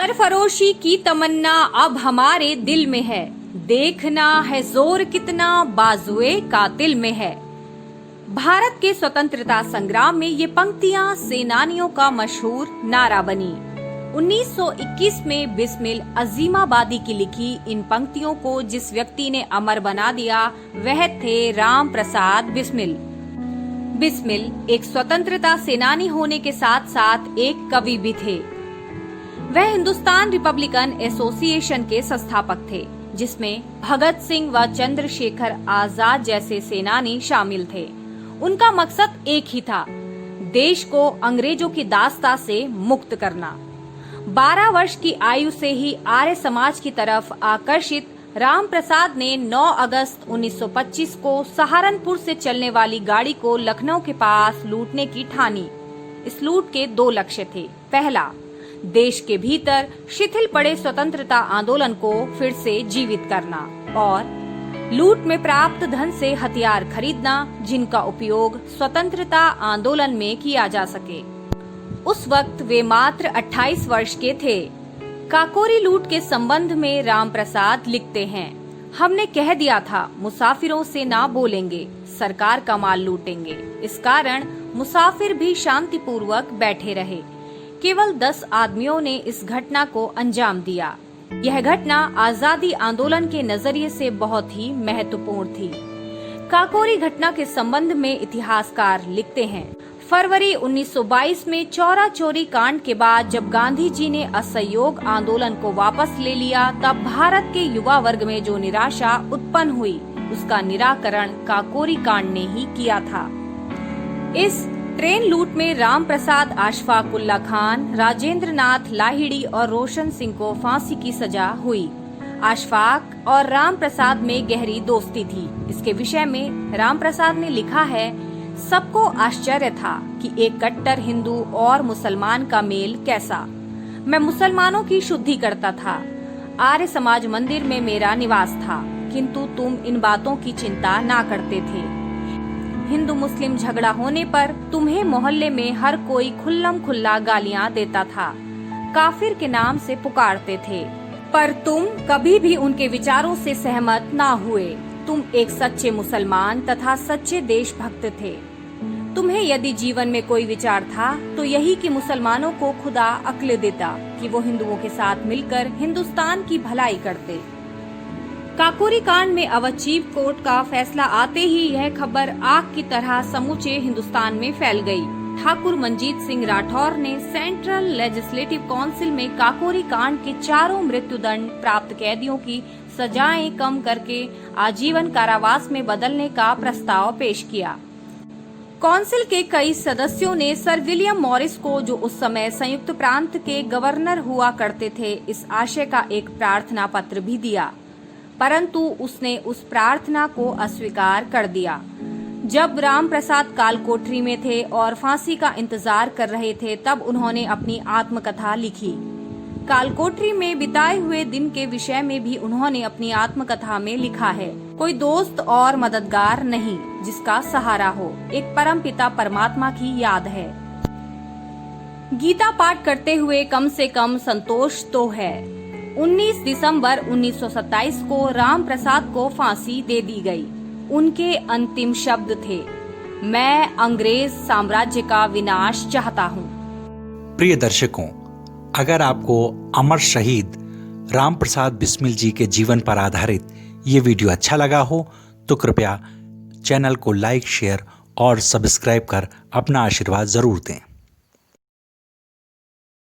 सरफरोशी की तमन्ना अब हमारे दिल में है, देखना है जोर कितना बाजुए कातिल में है। भारत के स्वतंत्रता संग्राम में ये पंक्तियां सेनानियों का मशहूर नारा बनी। 1921 में बिस्मिल अजीमाबादी की लिखी इन पंक्तियों को जिस व्यक्ति ने अमर बना दिया वह थे राम प्रसाद बिस्मिल। बिस्मिल एक स्वतंत्रता सेनानी होने के साथ साथ एक कवि भी थे। वह हिंदुस्तान रिपब्लिकन एसोसिएशन के संस्थापक थे, जिसमें भगत सिंह व चंद्रशेखर आजाद जैसे सेनानी शामिल थे। उनका मकसद एक ही था, देश को अंग्रेजों की दास्ता से मुक्त करना। 12 वर्ष की आयु से ही आर्य समाज की तरफ आकर्षित राम प्रसाद ने 9 अगस्त 1925 को सहारनपुर से चलने वाली गाड़ी को लखनऊ के पास लूटने की ठानी। इस लूट के 2 लक्ष्य थे। पहला, देश के भीतर शिथिल पड़े स्वतंत्रता आंदोलन को फिर से जीवित करना और लूट में प्राप्त धन से हथियार खरीदना, जिनका उपयोग स्वतंत्रता आंदोलन में किया जा सके। उस वक्त वे मात्र 28 वर्ष के थे। काकोरी लूट के संबंध में राम प्रसाद लिखते हैं, हमने कह दिया था मुसाफिरों से ना बोलेंगे, सरकार का माल लूटेंगे। इस कारण मुसाफिर भी शांतिपूर्वक बैठे रहे। केवल 10 आदमियों ने इस घटना को अंजाम दिया। यह घटना आजादी आंदोलन के नजरिए से बहुत ही महत्वपूर्ण थी। काकोरी घटना के संबंध में इतिहासकार लिखते हैं, फरवरी 1922 में चौरा चोरी कांड के बाद जब गांधी जी ने असहयोग आंदोलन को वापस ले लिया, तब भारत के युवा वर्ग में जो निराशा उत्पन्न हुई, उसका निराकरण काकोरी कांड ने ही किया था। इस ट्रेन लूट में राम प्रसाद, अशफाक उल्ला खान, राजेंद्र नाथ लाहिड़ी और रोशन सिंह को फांसी की सजा हुई। अशफाक और राम प्रसाद में गहरी दोस्ती थी। इसके विषय में राम प्रसाद ने लिखा है, सबको आश्चर्य था कि एक कट्टर हिंदू और मुसलमान का मेल कैसा। मैं मुसलमानों की शुद्धि करता था, आर्य समाज मंदिर में मेरा निवास था, किंतु तुम इन बातों की चिंता ना करते थे। हिंदू मुस्लिम झगड़ा होने पर तुम्हें मोहल्ले में हर कोई खुल्लम खुल्ला गालियां देता था, काफिर के नाम से पुकारते थे, पर तुम कभी भी उनके विचारों से सहमत ना हुए। तुम एक सच्चे मुसलमान तथा सच्चे देशभक्त थे। तुम्हें यदि जीवन में कोई विचार था तो यही कि मुसलमानों को खुदा अक्ल देता कि वो हिंदुओं के साथ मिलकर हिंदुस्तान की भलाई करते। काकोरी कांड में अवध चीफ कोर्ट का फैसला आते ही यह खबर आग की तरह समूचे हिंदुस्तान में फैल गई। ठाकुर मनजीत सिंह राठौर ने सेंट्रल लेजिस्लेटिव काउंसिल में काकोरी कांड के 4 मृत्युदंड प्राप्त कैदियों की सजाएं कम करके आजीवन कारावास में बदलने का प्रस्ताव पेश किया। काउंसिल के कई सदस्यों ने सर विलियम मॉरिस को, जो उस समय संयुक्त प्रांत के गवर्नर हुआ करते थे, इस आशय का एक प्रार्थना पत्र भी दिया, परंतु उसने उस प्रार्थना को अस्वीकार कर दिया। जब राम प्रसाद कालकोठरी में थे और फांसी का इंतजार कर रहे थे, तब उन्होंने अपनी आत्मकथा लिखी। कालकोठरी में बिताए हुए दिन के विषय में भी उन्होंने अपनी आत्मकथा में लिखा है, कोई दोस्त और मददगार नहीं जिसका सहारा हो, एक परमपिता परमात्मा की याद है। गीता पाठ करते हुए कम से कम संतोष तो है। 19 दिसंबर 1927 को राम प्रसाद को फांसी दे दी गई। उनके अंतिम शब्द थे, मैं अंग्रेज साम्राज्य का विनाश चाहता हूँ। प्रिय दर्शकों, अगर आपको अमर शहीद राम प्रसाद बिस्मिल जी के जीवन पर आधारित ये वीडियो अच्छा लगा हो तो कृपया चैनल को लाइक, शेयर और सब्सक्राइब कर अपना आशीर्वाद जरूर दें।